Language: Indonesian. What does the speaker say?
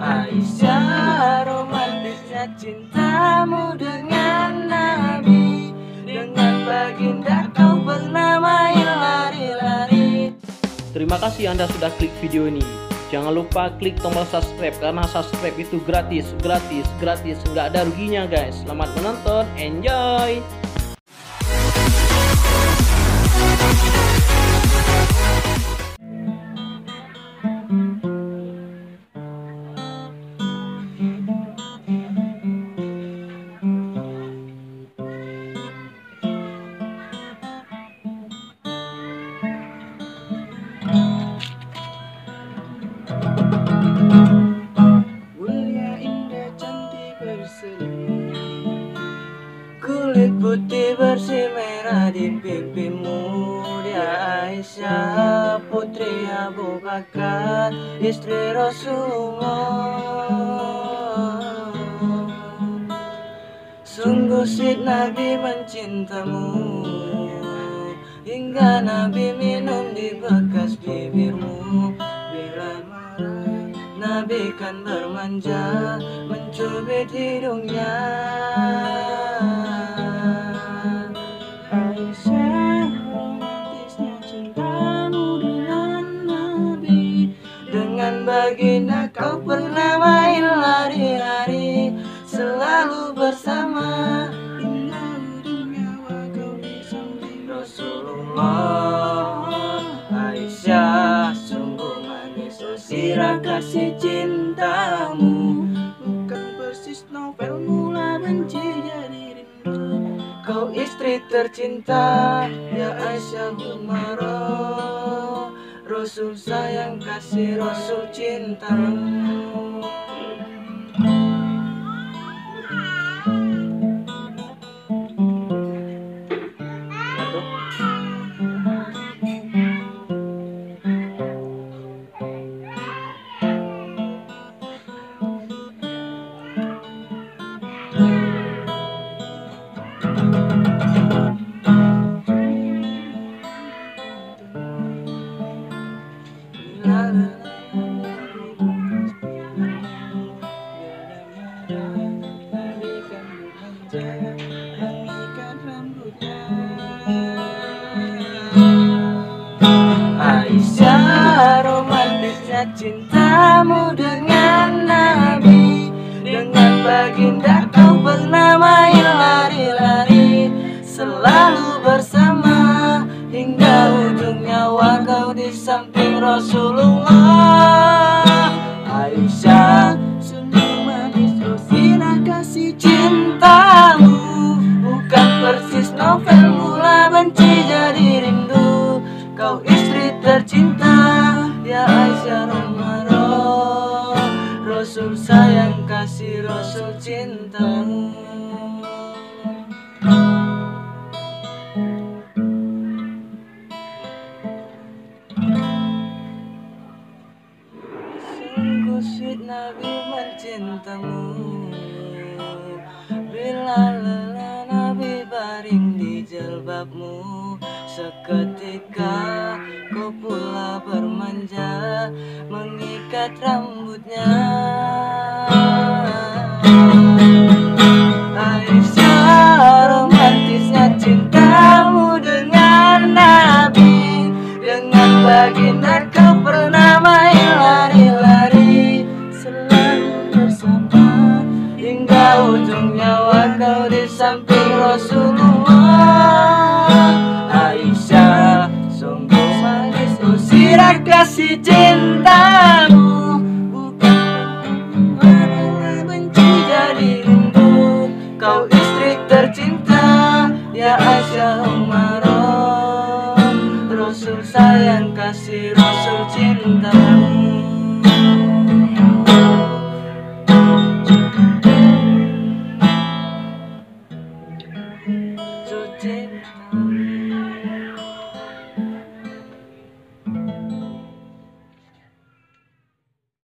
Aisyah, romantisnya cintamu dengan Nabi, dengan baginda kau pernah main lari-lari. Terima kasih Anda sudah klik video ini. Jangan lupa klik tombol subscribe karena subscribe itu gratis, nggak ada ruginya guys. Selamat menonton, enjoy. Mulia indah cantik berseri, kulit putih bersih merah di pipimu. Dia Aisyah putri Abu Bakar, istri Rasulullah. Sungguh sweet Nabi mencintamu, hingga Nabi minum di bekas bibirmu. Bila marah Nabi kan bermanja, mencubit hidungnya. Aisyah, romantisnya cintamu dengan Nabi, dengan baginda kau pernah main lari-lari, selalu bersama, hingga ujung nyawa kau di samping Rasulullah. Aisyah, sungguh manis sirah kasih cintamu, bukan persis novel mula benci jadi rindu. Kau istri tercinta, ya Aisyah Umarah, Rasul sayang kasih Rasul cintamu. Aisyah, romantisnya cintamu dengan Nabi, dengan baginda kau pernah main lari-lari, selalu bersama, hingga ujung nyawa kau di samping Rasulullah. Aisyah, sungguh manis sirah kasih cintamu, bukan persis novel mula benci jadi rindu. Kau istri tercinta, ya Aisyah Umarah, Rasul sayang kasih Rasul cintamu. Sungguh sweet Nabi mencintamu, bila lelah Nabi baring di jilbabmu. Seketika kau pula bermanja, mengikat rambutnya. Aisyah, romantisnya cintamu dengan Nabi, dengan baginda kau pernah main lari-lari, selalu bersama, hingga ujung nyawa kau di samping Rasulullah. Aisyah, sungguh manis sirah kasih cintamu, bukan mula benci jadi rindu. Kau istri tercinta, ya Aisyah Umarah, Rasul sayang kasih Rasul cintamu.